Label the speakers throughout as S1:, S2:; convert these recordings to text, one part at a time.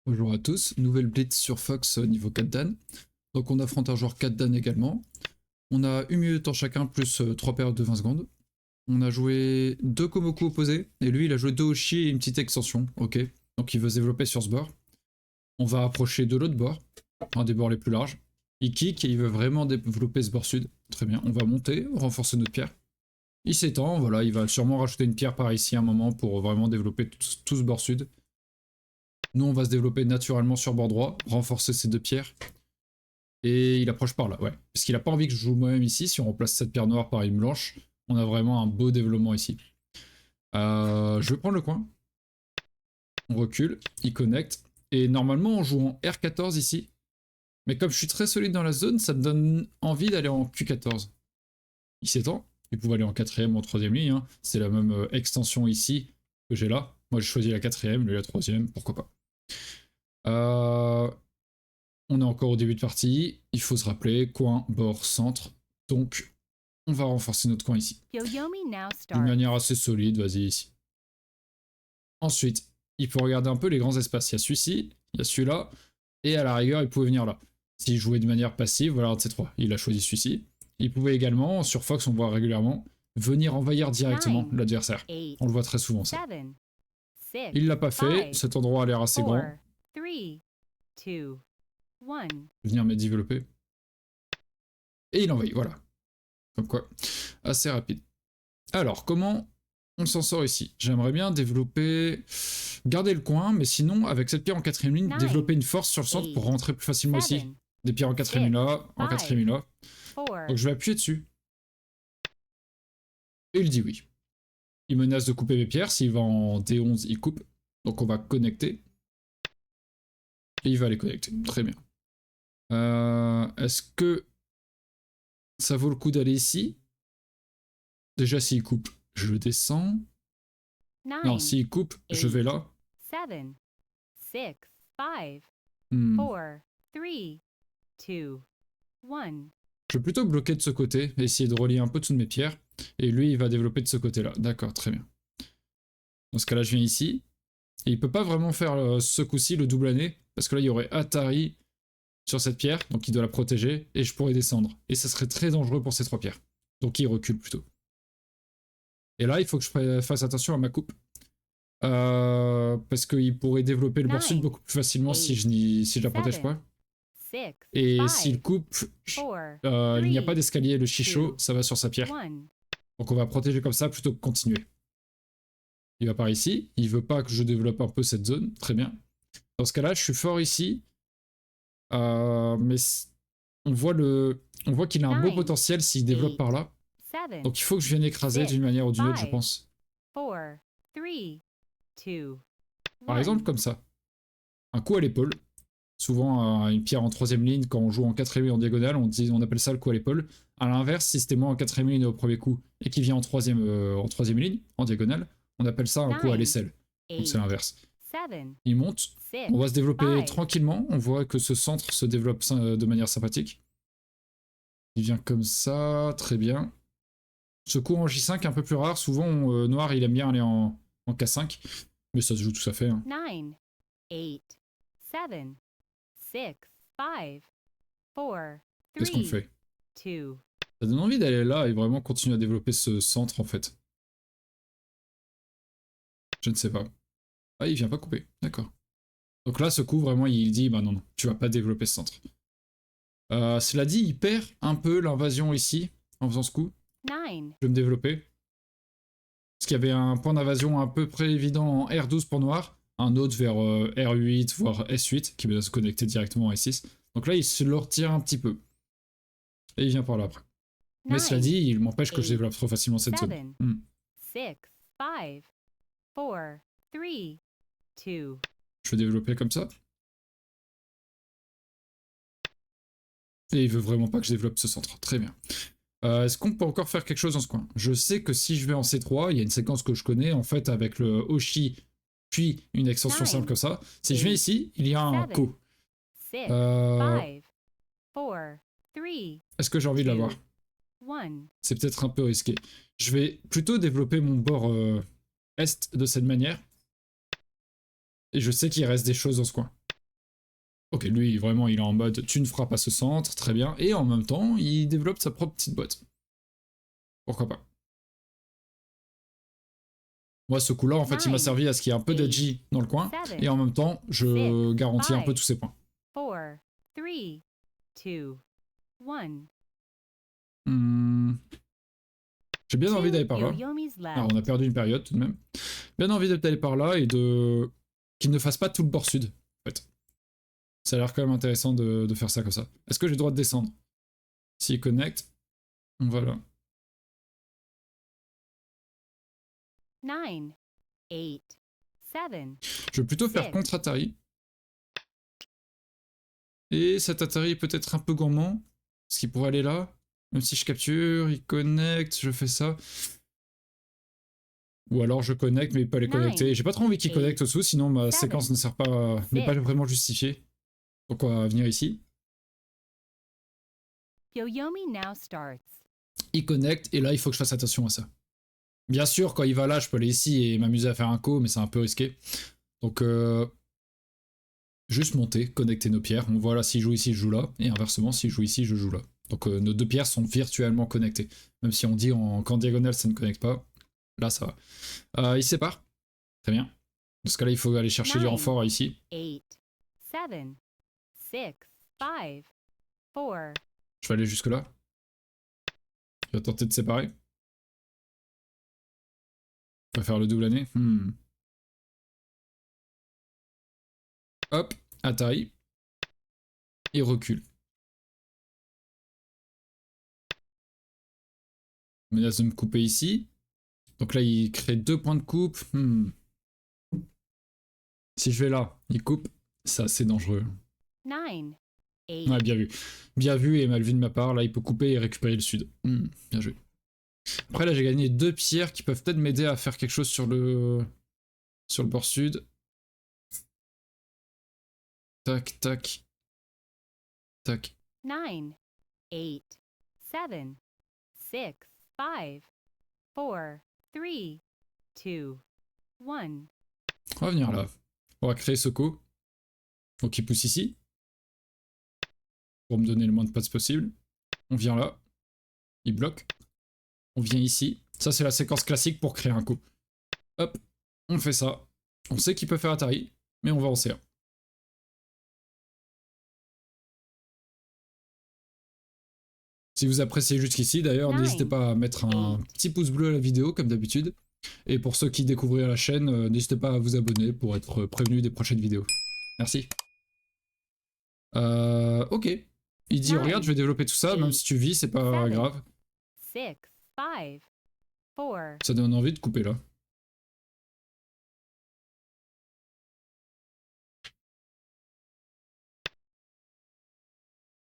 S1: Bonjour à tous, nouvelle blitz sur Fox niveau 4 Dan. Donc on affronte un joueur 4 Dan également. On a 1 minute de temps chacun plus 3 périodes de 20 secondes. On a joué 2 Komoku opposés et lui il a joué 2 Oshi et une petite extension. Ok, donc il veut se développer sur ce bord. On va approcher de l'autre bord, un des bords les plus larges. Il kick et il veut vraiment développer ce bord sud. Très bien, on va monter, renforcer notre pierre. Il s'étend, voilà, il va sûrement rajouter une pierre par ici à un moment pour vraiment développer tout ce bord sud. Nous, on va se développer naturellement sur bord droit, renforcer ces 2 pierres. Et il approche par là, ouais. Parce qu'il a pas envie que je joue moi-même ici. Si on remplace cette pierre noire par une blanche, on a vraiment un beau développement ici. Je vais prendre le coin. On recule, il connecte. Et normalement, on joue en R14 ici. Mais comme je suis très solide dans la zone, ça me donne envie d'aller en Q14. Il s'étend. Il pouvait aller en 4ème ou en 3ème ligne. Hein. C'est la même extension ici que j'ai là. Moi, j'ai choisi la 4ème, lui la 3ème, pourquoi pas. On est encore au début de partie. Il faut se rappeler, coin, bord, centre. Donc, on va renforcer notre coin ici. D'une manière assez solide, vas-y ici. Ensuite, il faut regarder un peu les grands espaces. Il y a celui-ci, il y a celui-là, et à la rigueur, il pouvait venir là. S'il jouait de manière passive, voilà un de ces trois. Il a choisi celui-ci. Il pouvait également, sur Fox, on voit régulièrement, venir envahir directement l'adversaire. On le voit très souvent, ça. Il l'a pas fait, cet endroit a l'air assez grand. Venir me développer. Et il envahit, voilà. Comme quoi, assez rapide. Alors, comment on s'en sort ici? J'aimerais bien développer... Garder le coin, mais sinon, avec cette pierre en 4ème ligne, développer une force sur le centre pour rentrer plus facilement ici. Des pierres en 4ème ligne là, en 4ème ligne là. Donc je vais appuyer dessus. Et il dit oui. Il menace de couper mes pierres. S'il va en D11, il coupe. Donc on va connecter. Et il va les connecter. Très bien. Est-ce que ça vaut le coup d'aller ici? Déjà, s'il coupe, je descends. Non, s'il coupe, je vais là. Je vais plutôt bloquer de ce côté, essayer de relier un peu toutes mes pierres. Et lui, il va développer de ce côté-là. D'accord, très bien. Dans ce cas-là, je viens ici. Et il peut pas vraiment faire ce coup-ci le double année. Parce que là, il y aurait Atari sur cette pierre. Donc il doit la protéger. Et je pourrais descendre. Et ça serait très dangereux pour ces 3 pierres. Donc il recule plutôt. Et là, il faut que je fasse attention à ma coupe. Parce qu'il pourrait développer le bord sud beaucoup plus facilement si je la protège pas. Et s'il coupe, il n'y a pas d'escalier, le chicho, ça va sur sa pierre. Donc on va protéger comme ça plutôt que continuer. Il va par ici, il veut pas que je développe un peu cette zone, très bien. Dans ce cas-là, je suis fort ici. Mais on voit qu'il a un beau potentiel s'il développe par là. Donc il faut que je vienne écraser d'une manière ou d'une autre, je pense. Par exemple, comme ça. Un coup à l'épaule. Souvent, une pierre en 3ème ligne, quand on joue en 4ème ligne en diagonale, on appelle ça le coup à l'épaule. À l'inverse, si c'était moi en 4ème ligne au premier coup et qui vient en 3ème ligne, en diagonale, on appelle ça un coup à l'aisselle. Donc c'est l'inverse. Il monte. On va se développer tranquillement. On voit que ce centre se développe de manière sympathique. Il vient comme ça, très bien. Ce coup en J5 est un peu plus rare. Souvent, noir, il aime bien aller en K5. Mais ça se joue tout à fait. Hein. Qu'est-ce qu'on fait? Ça donne envie d'aller là et vraiment continuer à développer ce centre en fait. Je ne sais pas. Ah, il vient pas couper. D'accord. Donc là, ce coup, vraiment, il dit, bah non, tu vas pas développer ce centre. Cela dit, il perd un peu l'invasion ici, en faisant ce coup. Je vais me développer. Parce qu'il y avait un point d'invasion à peu près évident en R12 pour noir. Un autre vers R8, voire S8, qui va se connecter directement à S6. Donc là, il se le retire un petit peu. Et il vient par là après. Mais cela dit, il m'empêche que je développe trop facilement cette zone. Je vais développer comme ça. Et il veut vraiment pas que je développe ce centre. Très bien. Est-ce qu'on peut encore faire quelque chose dans ce coin? Je sais que si je vais en C3, il y a une séquence que je connais, en fait, avec le Oshi, puis une extension simple comme ça. Si je viens ici, il y a un Ko. Est-ce que j'ai envie de l'avoir? C'est peut-être un peu risqué. Je vais plutôt développer mon bord est de cette manière. Et je sais qu'il reste des choses dans ce coin. Ok, lui, vraiment, il est en mode tu ne feras pas ce centre, très bien. Et en même temps, il développe sa propre petite boîte. Pourquoi pas. Moi, ce coup-là, en fait, il m'a servi à ce qu'il y ait un peu d'edgy dans le coin. Et en même temps, je garantis un peu tous ces points.
S2: 4, 3, 2, 1.
S1: J'ai bien envie d'aller par là. Alors, on a perdu une période tout de même. Bien envie d'aller par là et de... qu'il ne fasse pas tout le bord sud, en fait. Ça a l'air quand même intéressant de faire ça comme ça. Est-ce que j'ai le droit de descendre? S'il connecte, voilà.
S2: 9, 8, 7.
S1: Je vais plutôt faire contre Atari. Et cet Atari est peut-être un peu gourmand. Est-ce qu'il pourrait aller là? Même si je capture, il connecte, je fais ça. Ou alors je connecte mais il peut les connecter. J'ai pas trop envie qu'il connecte au-dessous, sinon ma séquence ne sert pas, n'est pas vraiment justifiée. Donc on va venir ici. Il connecte et là il faut que je fasse attention à ça. Bien sûr, quand il va là, je peux aller ici et m'amuser à faire un co, mais c'est un peu risqué. Donc juste monter, connecter nos pierres. On voit là, s'il joue ici, je joue là. Et inversement, s'il joue ici, je joue là. Donc nos deux pierres sont virtuellement connectées. Même si on dit qu'en diagonale, ça ne connecte pas. Là, ça va. Il sépare. Très bien. Dans ce cas-là, il faut aller chercher du renfort ici.
S2: 8, 7, 6, 5, 4.
S1: Je vais aller jusque là. Je vais tenter de séparer. On va faire le double année. Hop, Atari. Et recule. Menace de me couper ici. Donc là, il crée 2 points de coupe. Si je vais là, il coupe. C'est assez dangereux.
S2: 9, 8.
S1: Ouais, bien vu. Bien vu et mal vu de ma part. Là, il peut couper et récupérer le sud. Bien joué. Après, là, j'ai gagné 2 pierres qui peuvent peut-être m'aider à faire quelque chose sur le bord sud. Tac, tac. Tac.
S2: 9, 8, 7, 6, 5, 4, 3, 2, 1.
S1: On va venir là. On va créer ce coup. Donc il pousse ici. Pour me donner le moins de passes possible. On vient là. Il bloque. On vient ici. Ça, c'est la séquence classique pour créer un coup. Hop. On fait ça. On sait qu'il peut faire Atari. Mais on va en C1. Si vous appréciez jusqu'ici, d'ailleurs, n'hésitez pas à mettre un petit pouce bleu à la vidéo, comme d'habitude. Et pour ceux qui découvriraient la chaîne, n'hésitez pas à vous abonner pour être prévenu des prochaines vidéos. Merci. Ok. Il dit, regarde, je vais développer tout ça, même si tu vis, c'est pas grave.
S2: 6, 5, 4.
S1: Ça donne envie de couper là.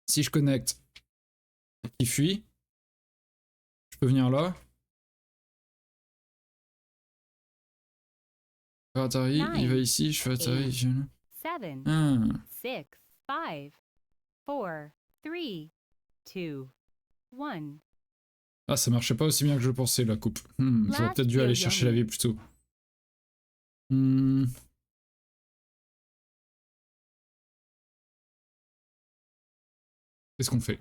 S1: Si je connecte, il fuit. Je peux venir là. Je fais Atari, il va ici, je fais Atari, je viens là.
S2: 7, 6, 5, 4, 3, 2, 1.
S1: Ah, ça marchait pas aussi bien que je le pensais, la coupe. J'aurais peut-être dû aller chercher la vie plus tôt. Qu'est-ce qu'on fait?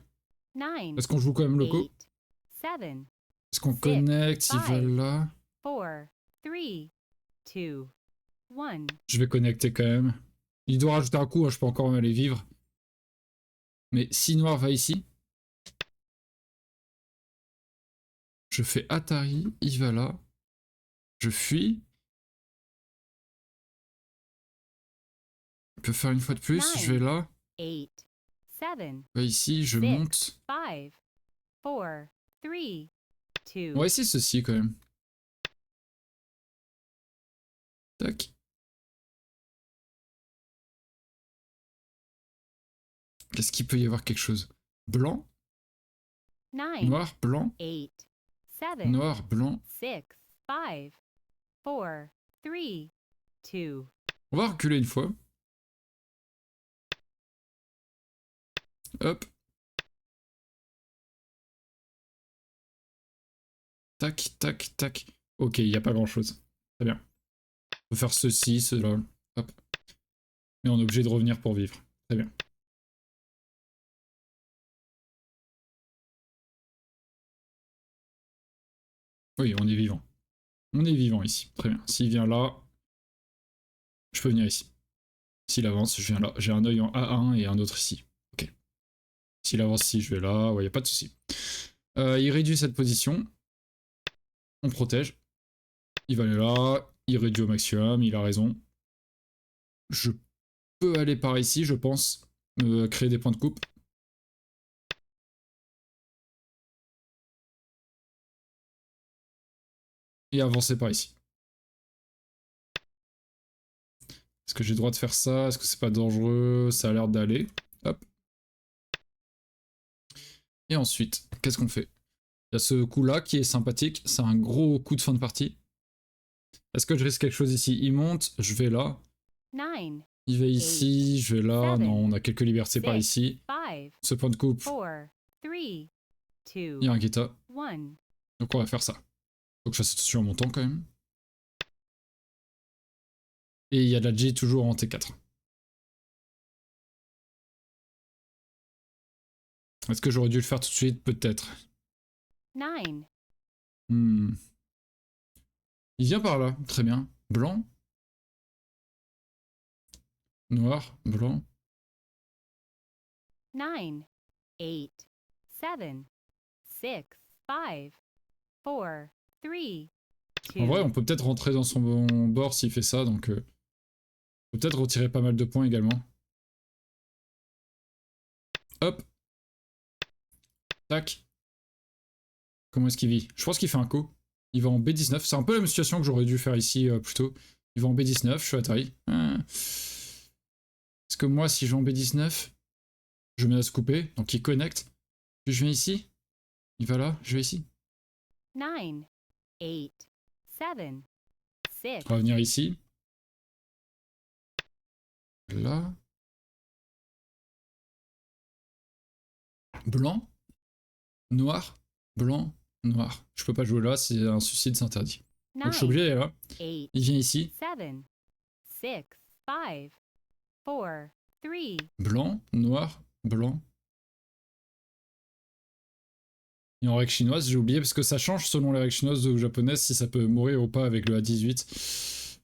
S1: Est-ce qu'on joue quand même le coup? Est-ce qu'on connecte? Il va là.
S2: 4, 3, 2, 1.
S1: Je vais connecter quand même. Il doit rajouter un coup, hein, je peux encore aller vivre. Mais si noir va ici, je fais Atari, il va là. Je fuis. Il peut faire une fois de plus, je vais là.
S2: 8, 7,
S1: Va ici, je monte.
S2: 5, 4, 3, 2.
S1: On va essayer ceci quand même. Tac. Est-ce qu'il peut y avoir quelque chose? Blanc? Noir, blanc?
S2: 8, 7,
S1: Noir, blanc.
S2: 6, 5, 4, 3, 2.
S1: On va reculer une fois. Hop. Tac, tac, tac. Ok, il n'y a pas grand chose. Très bien. On peut faire ceci, cela. Hop. Mais on est obligé de revenir pour vivre. Très bien. Oui, on est vivant. On est vivant ici. Très bien. S'il vient là, je peux venir ici. S'il avance, je viens là. J'ai un œil en A1 et un autre ici. Ok. S'il avance ici, je vais là. Ouais, y a pas de souci. Il réduit cette position. On protège. Il va aller là. Il réduit au maximum. Il a raison. Je peux aller par ici, je pense. Créer des points de coupe. Et avancer par ici. Est-ce que j'ai le droit de faire ça? Est-ce que c'est pas dangereux? Ça a l'air d'aller. Hop. Et ensuite, qu'est-ce qu'on fait? Il y a ce coup-là qui est sympathique. C'est un gros coup de fin de partie. Est-ce que je risque quelque chose ici? Il monte, je vais là.
S2: 9,
S1: Il va ici, je vais là. Non, on a quelques libertés par ici.
S2: 5,
S1: Ce point de coupe,
S2: 4, 3, 2,
S1: il y a un guetta.
S2: 1.
S1: Donc on va faire ça. Faut que je fasse attention à mon temps quand même. Et il y a de la G toujours en T4. Est-ce que j'aurais dû le faire tout de suite? Peut-être.
S2: 9,
S1: Il vient par là, très bien. Blanc. Noir, blanc.
S2: 9, 8, 7, 6, 5, 4, 3, 2.
S1: En vrai, on peut peut-être rentrer dans son bord s'il fait ça, donc... on peut peut-être retirer pas mal de points également. Hop. Tac. Comment est-ce qu'il vit? Je pense qu'il fait un coup. Il va en B19. C'est un peu la même situation que j'aurais dû faire ici plus tôt. Il va en B19, je suis atterri. Est-ce que moi, si je vais en B19, je mets à se couper, donc il connecte. Puis je viens ici. Il va là, je vais ici.
S2: 9, 8, 7, 6,
S1: On va venir ici. Là. Blanc. Noir. Blanc. Noir. Je peux pas jouer là, c'est un suicide, c'est interdit. Donc je suis
S2: 9,
S1: obligé d'aller là.
S2: 8,
S1: Il vient ici.
S2: 7, 6, 5, 4, 3.
S1: Blanc, noir, blanc. Et en règle chinoise, j'ai oublié parce que ça change selon les règles chinoises ou japonaises si ça peut mourir ou pas avec le A18.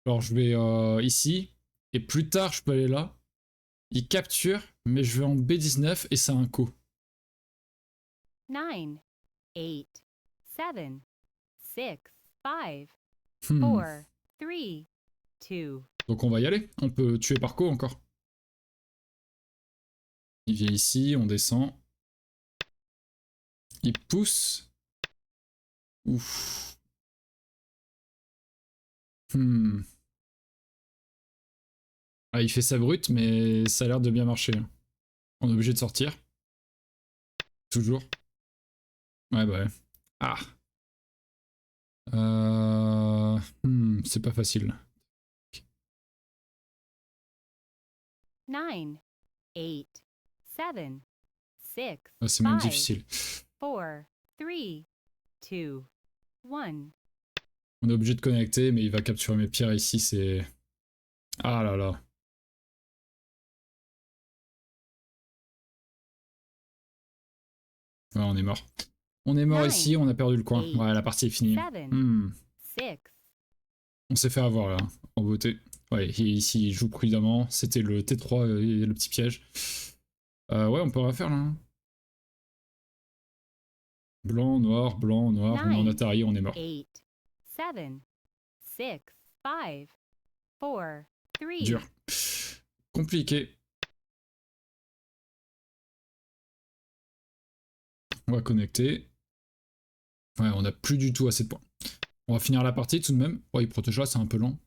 S1: Alors je vais ici. Et plus tard, je peux aller là. Il capture, mais je vais en B19 et c'est un coup.
S2: 9, 8, 7, 6, 5,
S1: Hmm.
S2: 4, 3, 2.
S1: Donc on va y aller. On peut tuer par coup encore. Il vient ici, on descend. Il pousse. Ouf. Ah, il fait sa brute, mais ça a l'air de bien marcher. On est obligé de sortir. Toujours. Ouais, bah ouais. Ah. C'est pas facile.
S2: 9, 8, 7, 6,
S1: Ah, c'est même
S2: 5,
S1: difficile.
S2: 4, 3, 2, 1.
S1: On est obligé de connecter, mais il va capturer mes pierres ici, c'est... Ah là là. Ouais, on est mort. On est mort ici, on a perdu le coin. Ouais, la partie est finie.
S2: 6.
S1: On s'est fait avoir là, en beauté. Ouais, ici il joue prudemment. C'était le T3 et le petit piège. Ouais, on peut rien faire là. Blanc, noir, on est en Atari, on est mort.
S2: 8, 7, 6, 5, 4, 3.
S1: Dur. Compliqué. On va connecter. Ouais, on a plus du tout assez de points. On va finir la partie tout de même. Oh, il protège là, c'est un peu lent.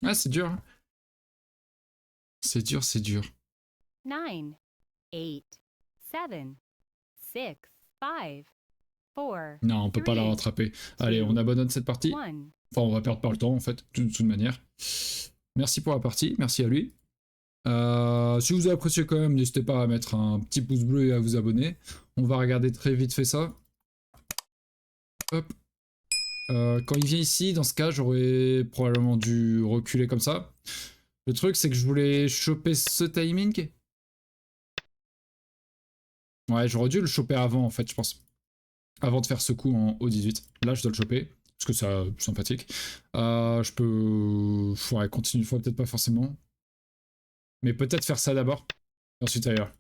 S1: Ah, c'est dur. C'est dur, c'est dur.
S2: 9, 8, 7, 6, 5, 4.
S1: Non, on peut pas la rattraper. Allez, on abandonne cette partie. Enfin, on va perdre pas le temps, en fait, de toute manière. Merci pour la partie, merci à lui. Si vous avez apprécié quand même, n'hésitez pas à mettre un petit pouce bleu et à vous abonner. On va regarder très vite fait ça. Hop. Quand il vient ici, dans ce cas, j'aurais probablement dû reculer comme ça. Le truc, c'est que je voulais choper ce timing. Ouais, j'aurais dû le choper avant, en fait, je pense. Avant de faire ce coup en O18. Là, je dois le choper, parce que c'est sympathique. Je peux... Ouais, continuer une fois, peut-être pas forcément. Mais peut-être faire ça d'abord, et ensuite ailleurs.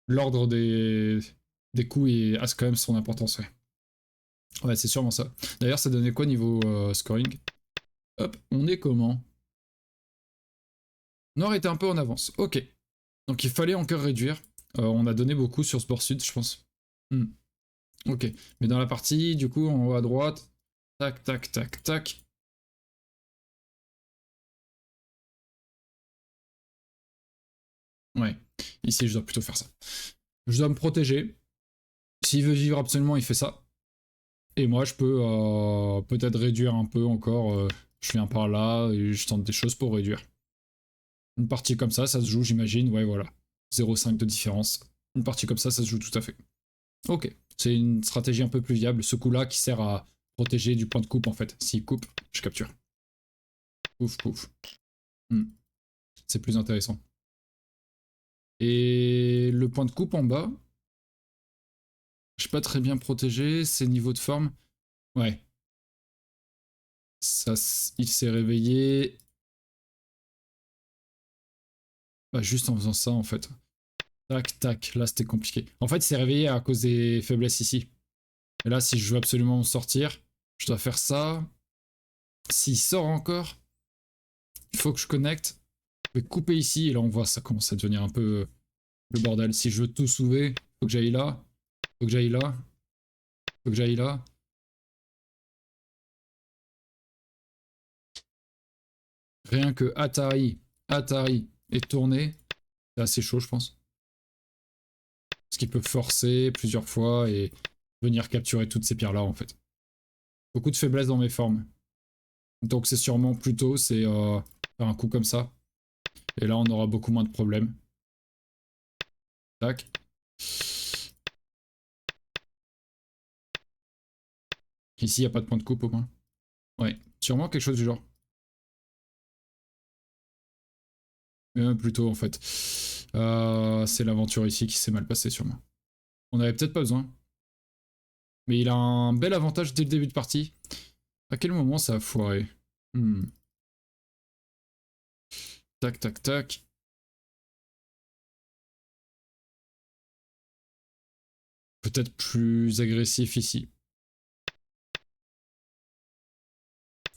S1: L'ordre des coups a quand même son importance, ouais. Ouais, c'est sûrement ça. D'ailleurs, ça donnait quoi niveau scoring? Hop, on est comment? Nord était un peu en avance, ok. Donc il fallait encore réduire. On a donné beaucoup sur ce bord sud, je pense. Ok, mais dans la partie, du coup, en haut à droite, tac, tac, tac, tac. Ouais, ici, je dois plutôt faire ça. Je dois me protéger. S'il veut vivre absolument, il fait ça. Et moi, je peux peut-être réduire un peu encore. Je viens par là et je tente des choses pour réduire. Une partie comme ça se joue, j'imagine. Ouais, voilà. 0,5 de différence. Une partie comme ça se joue tout à fait. Ok, c'est une stratégie un peu plus viable. Ce coup-là qui sert à protéger du point de coupe, en fait. S'il coupe, je capture. Pouf, pouf. C'est plus intéressant. Et le point de coupe en bas, je suis pas très bien protégé. C'est niveau de forme. Ouais. Ça, il s'est réveillé. Bah, juste en faisant ça, en fait. Tac, tac. Là, c'était compliqué. En fait, il s'est réveillé à cause des faiblesses ici. Et là, si je veux absolument me sortir, je dois faire ça. S'il sort encore, il faut que je connecte. Je vais couper ici. Et là, on voit ça commence à devenir un peu le bordel. Si je veux tout soulever, faut que j'aille là. Faut que j'aille là. Faut que j'aille là. Rien que Atari est tourné, c'est assez chaud, je pense. Parce qu'il peut forcer plusieurs fois et venir capturer toutes ces pierres-là, en fait. Beaucoup de faiblesses dans mes formes. Donc c'est sûrement plutôt, c'est faire un coup comme ça. Et là, on aura beaucoup moins de problèmes. Tac. Ici, il n'y a pas de point de coupe au moins. Ouais, sûrement quelque chose du genre. Mais même plutôt, en fait. C'est l'aventure ici qui s'est mal passée, sûrement. On avait peut-être pas besoin. Mais il a un bel avantage dès le début de partie. À quel moment ça a foiré? Tac, tac, tac. Peut-être plus agressif ici.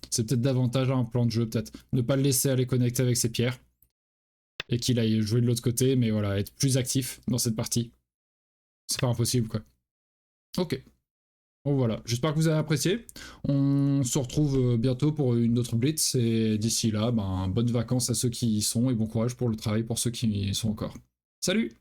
S1: C'est peut-être davantage un plan de jeu, peut-être. Ne pas le laisser aller connecter avec ses pierres. Et qu'il aille jouer de l'autre côté, mais voilà, être plus actif dans cette partie. C'est pas impossible, quoi. Ok. Bon, voilà. J'espère que vous avez apprécié. On se retrouve bientôt pour une autre blitz. Et d'ici là, bonnes vacances à ceux qui y sont et bon courage pour le travail pour ceux qui y sont encore. Salut!